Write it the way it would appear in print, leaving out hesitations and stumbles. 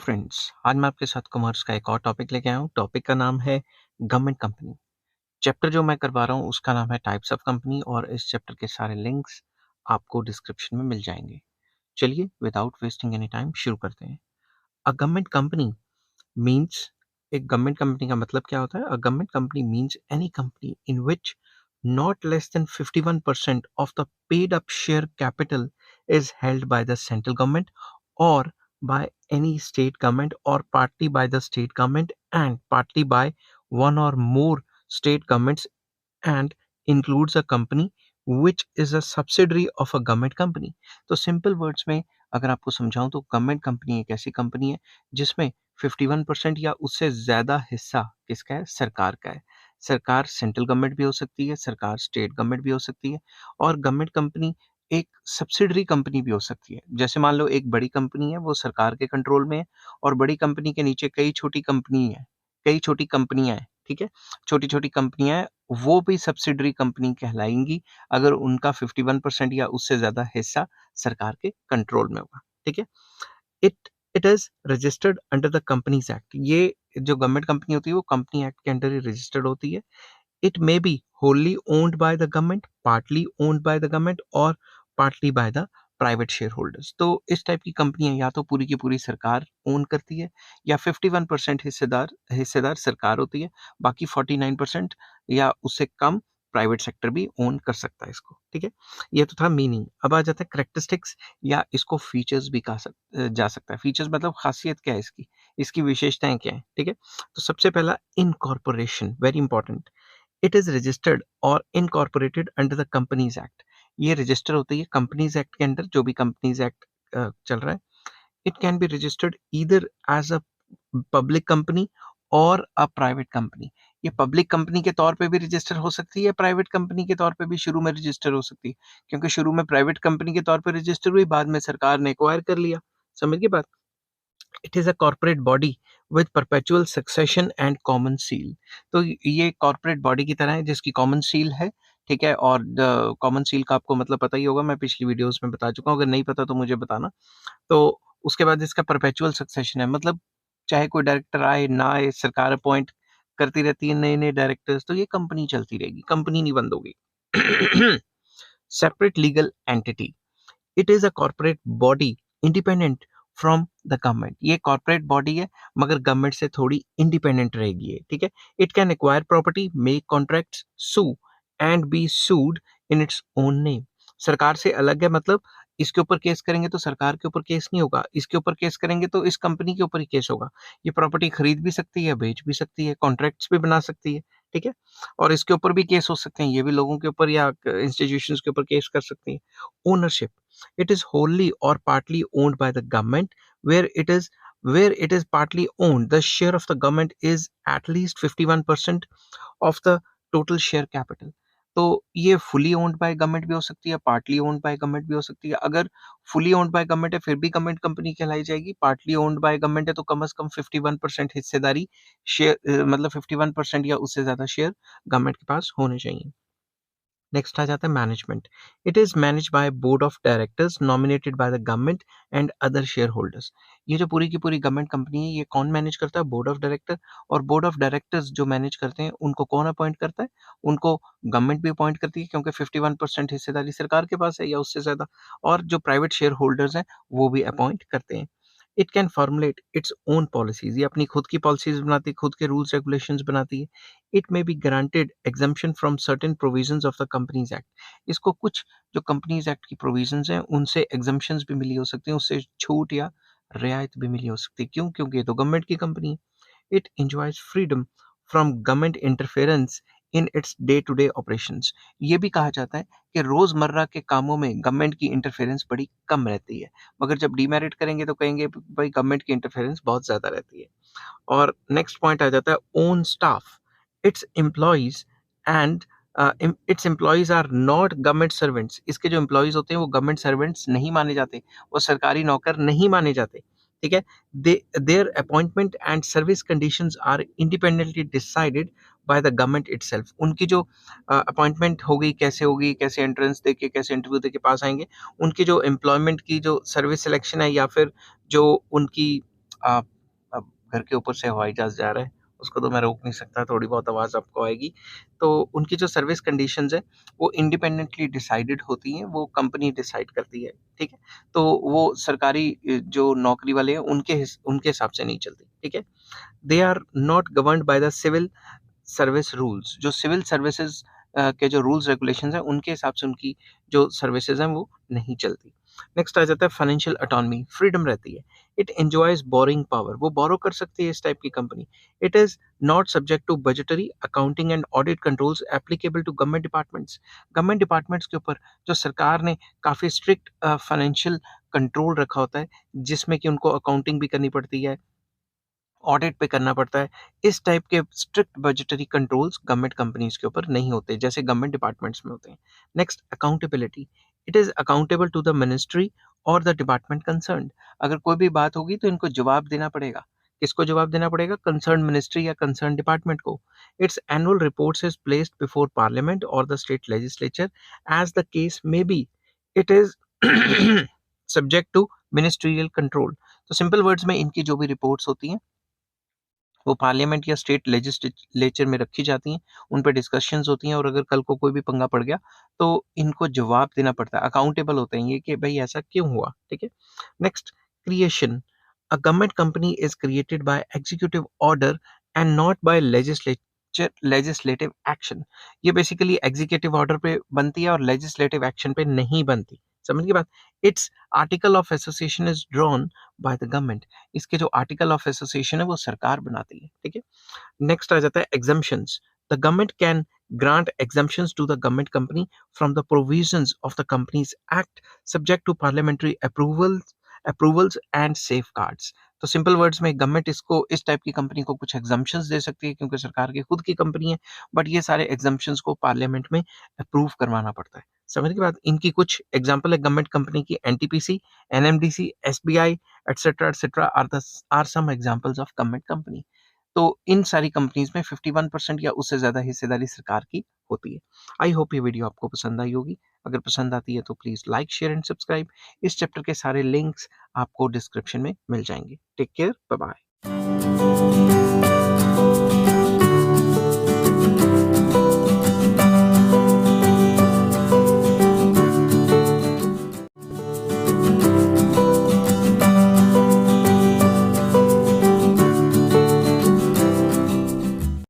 Friends, आज मैं आपके साथ कॉमर्स का एक और टॉपिक लेके आया हूँ। टॉपिक का नाम है गवर्नमेंट कंपनी। चैप्टर जो मैं करवा रहा हूँ उसका नाम है टाइप्स ऑफ कंपनी और इस चैप्टर के सारे लिंक्स आपको डिस्क्रिप्शन में मिल जाएंगे। चलिए विदाउट वेस्टिंग एनी टाइम शुरू करते हैं। अ गवर्नमेंट कंपनी मीन्स, एक गवर्नमेंट कंपनी का मतलब क्या होता है? अ government company means any company in which not less than 51% of the paid up share capital is held by the central government or by any state government or partly by the state government and partly by one or more state governments and includes a company which is a subsidiary of a government company। तो simple words में अगर आपको समझाऊं तो government company एक ऐसी company है जिसमें 51% या उससे ज़्यादा हिस्सा किसका है? सरकार का है। सरकार सेंट्रल गवर्नमेंट भी हो सकती है, सरकार स्टेट गवर्नमेंट भी हो सकती है और गवर्नमेंट कंपनी एक सब्सिडरी कंपनी भी हो सकती है। जैसे मान लो एक बड़ी कंपनी है, वो सरकार के कंट्रोल में है और बड़ी कंपनी के नीचे कई छोटी कंपनियां हैं, ठीक है? छोटी-छोटी कंपनियां हैं, वो भी सब्सिडरी कंपनी कहलाएंगी अगर उनका 51% या उससे ज़्यादा हिस्सा सरकार के कंट्रोल में होगा, ठीक है? It it is registered under the companies act. ये जो गवर्नमेंट कंपनी होती है वो कंपनी एक्ट के अंडर ही रजिस्टर्ड होती है। It may be wholly owned by the government, partly owned by the government और partly by the private share holders. तो इस टाइप की कंपनियां या तो पूरी की पूरी सरकार ओन करती है या 51% हिस्सेदार सरकार होती है, बाकी 49% या उससे कम प्राइवेट सेक्टर भी ओन कर सकता है इसको, ठीक है? ये तो था मीनिंग। अब आ जाता है करेक्टरिस्टिक्स या इसको फीचर्स भी कहा जा सकता है। फीचर्स मतलब खासियत क्या है इसकी, इसकी विशेषताएं क्या है, ठीक है? तो सबसे पहला incorporation, very important. It is registered और incorporated under the companies act. ये रजिस्टर होती है कंपनीज एक्ट के अंडर, जो भी कंपनीज एक्ट चल रहा है। It can be registered either as a public company और अ प्राइवेट कंपनी। ये पब्लिक कंपनी के तौर पे भी रजिस्टर हो सकती है, प्राइवेट कंपनी के तौर पे भी शुरू में रजिस्टर हो सकती है, क्योंकि शुरू में प्राइवेट कंपनी के तौर पे रजिस्टर हुई, बाद में सरकार ने एक्वायर कर लिया। समझ गए बात? It is a corporate body with perpetual succession and common seal. तो ये कॉर्पोरेट बॉडी की तरह है जिसकी कॉमन सील है, ठीक है? और कॉमन सील का आपको मतलब पता ही होगा, मैं पिछली वीडियोस में बता चुका हूँ, अगर नहीं पता तो मुझे बताना। तो उसके बाद इसका परपेचुअल सक्सेशन है, मतलब चाहे कोई डायरेक्टर आए ना आए, सरकार अपॉइंट करती रहती है नए नए डायरेक्टर्स, तो ये कंपनी चलती रहेगी, कंपनी नहीं बंद होगी। Separate legal entity. It is a corporate body independent from the government. ये कॉर्पोरेट बॉडी है मगर गवर्नमेंट से थोड़ी इंडिपेंडेंट रहेगी ये, ठीक है? It can acquire property, make contracts, sue and be sued in its own name. सरकार से अलग है, मतलब इसके ऊपर केस करेंगे तो सरकार के ऊपर केस नहीं होगा, इसके ऊपर केस करेंगे तो इस कंपनी के ऊपर ही केस होगा। ये प्रॉपर्टी खरीद भी सकती है, बेच भी सकती है, कॉन्ट्रैक्ट्स भी बना सकती है, ठीक है? और इसके ऊपर भी केस हो सकते हैं, ये भी लोगों के ऊपर या इंस्टीट्यूशंस के ऊपर केस कर सकती है। Ownership. It is wholly or partly owned by the government. Where it is partly owned, the share of the government is at least 51% of the total share capital। तो ये फुली ओन्ड बाय गवर्नमेंट भी हो सकती है, partly owned by government भी हो सकती है। अगर फुली ओन्ड बाय गवर्नमेंट है फिर भी गवर्नमेंट कंपनी कहलाई जाएगी, पार्टली ओन्ड बाय गवर्नमेंट है तो कम से कम 51% हिस्सेदारी, शेयर मतलब 51% या उससे ज्यादा शेयर गवर्नमेंट के पास होने चाहिए। नेक्स्ट आ जाता है management. It is manage by board of directors nominated by the government and other share holders. ये जो पूरी की पूरी गवर्नमेंट कंपनी है, ये कौन मैनेज करता है? Board of director. और बोर्ड ऑफ डायरेक्टर्स जो मैनेज करते हैं उनको कौन अपॉइंट करता है? उनको गवर्नमेंट भी अपॉइंट करती है, क्योंकि 51% हिस्सेदारी सरकार के पास है या उससे ज्यादा। और जो प्राइवेट शेयर होल्डर्स हैं वो भी अपॉइंट करते हैं। It can formulate its own policies. ये अपनी खुद की पॉलिसीज बनाती है, खुद के रूल्स रेगुलेशंस बनाती है। It may be granted exemption from certain provisions of the companies act. इसको कुछ जो कंपनीज एक्ट की प्रोविजंस हैं उनसे एग्जम्पशंस भी मिली हो सकती हैं, उससे छूट या रियायत भी मिली हो सकती है। क्यों? क्योंकि ये तो गवर्नमेंट की कंपनी है। It enjoys freedom from government interference in its day to day operations। ये भी कहा जाता है कि रोजमर्रा के कामों में गवर्नमेंट की इंटरफेरेंस बड़ी कम रहती है, मगर जब डीमेरिट करेंगे तो कहेंगे भाई गवर्नमेंट की इंटरफेरेंस बहुत ज्यादा रहती है। और नेक्स्ट पॉइंट आ जाता है own staff. Its employees and its employees are not government servants. इसके जो एम्प्लॉयज होते हैं वो गवर्नमेंट सर्वेंट्स नहीं माने जाते, वो सरकारी नौकर नहीं माने जाते, ठीक है? Their appointment and service conditions are independently decided by the government itself. उनकी जो अपॉइंटमेंट होगी, कैसे एंट्रेंस देके, कैसे इंटरव्यू देके पास आएंगे, उनकी जो एम्प्लॉयमेंट की जो सर्विस सिलेक्शन है या फिर जो उनकी घर के ऊपर से हवाई जहाज जा रहा है, उसको तो मैं रोक नहीं सकता, थोड़ी बहुत आवाज़ आपको आएगी। तो उनकी जो सर्विस कंडीशंस है वो इंडिपेंडेंटली डिसाइडेड होती हैं, वो कंपनी डिसाइड करती है, ठीक है? तो वो सरकारी जो नौकरी वाले हैं उनके हिसाब से नहीं चलती, ठीक है? They are not governed by the civil service rules. जो सिविल सर्विसेज के जो रूल्स रेगुलेशंस हैं उनके हिसाब से उनकी जो सर्विसेज हैं वो नहीं चलती। नेक्स्ट आ जाता है फाइनेंशियल ऑटोनॉमी, फ्रीडम रहती है। इट एंजॉयज बोरिंग पावर, वो बोरो कर सकती है इस टाइप की company. It is not subject to budgetary accounting and audit controls applicable to government departments. Government departments के ऊपर जो सरकार ने काफ़ी स्ट्रिक्ट फाइनेंशियल कंट्रोल रखा होता है, जिसमें कि उनको अकाउंटिंग भी करनी पड़ती है, ऑडिट पे करना पड़ता है। इस टाइप के strict budgetary controls government companies के ऊपर नहीं होते, जैसे गवर्नमेंट डिपार्टमेंट्स में होते हैं। Next, accountability. It is accountable to the ministry और द डिपार्टमेंट कंसर्न्ड। अगर कोई भी बात होगी तो इनको जवाब देना पड़ेगा। किसको जवाब देना पड़ेगा? कंसर्न मिनिस्ट्री या कंसर्न डिपार्टमेंट को। Its annual reports is placed before parliament और the state legislature as the case may be. It is subject to ministerial control. तो सिंपल वर्ड्स में इनकी जो भी रिपोर्ट्स होती हैं वो पार्लियामेंट या स्टेट लेजिस्लेचर में रखी जाती हैं, उन पे डिस्कशंस होती हैं और अगर कल को कोई भी पंगा पड़ गया तो इनको जवाब देना पड़ता है, अकाउंटेबल होते हैं ये कि भाई ऐसा क्यों हुआ, ठीक है? Next, creation. A government company is created by executive order and not by legislative action. ये बेसिकली एग्जीक्यूटिव ऑर्डर पे बनती है और लेजिस्लेटिव एक्शन पे नहीं बनती। समझ गई बात? It's article of association is drawn by the government. इसके जो आर्टिकल ऑफ एसोसिएशन है वो सरकार बनाती है, ठीक है? नेक्स्ट आ जाता है exemptions. The government can grant exemptions to the government company from the provisions of the Companies Act subject to parliamentary approvals and safeguards। तो सिंपल वर्ड्स में गवर्नमेंट इसको इस टाइप की कंपनी को कुछ एग्जम्पशंस दे सकती है क्योंकि सरकार की खुद की कंपनी है, बट ये सारे एग्जम्पशंस को पार्लियामेंट में अप्रूव करवाना पड़ता है। समझ के बाद इनकी कुछ एग्जांपल है गवर्नमेंट कंपनी की। NTPC, NMDC, SBI etcetera are some examples of government company. तो इन सारी कंपनीज में 51% या उससे ज़्यादा हिस्सेदारी सरकार की होती है। आई होप ये वीडियो आपको पसंद आई होगी। अगर पसंद आती है तो please like, share and subscribe. इस चैप्टर के सारे लिंक्स आपको डिस्क्रिप्शन में मिल जाएंगे। Take care, bye bye.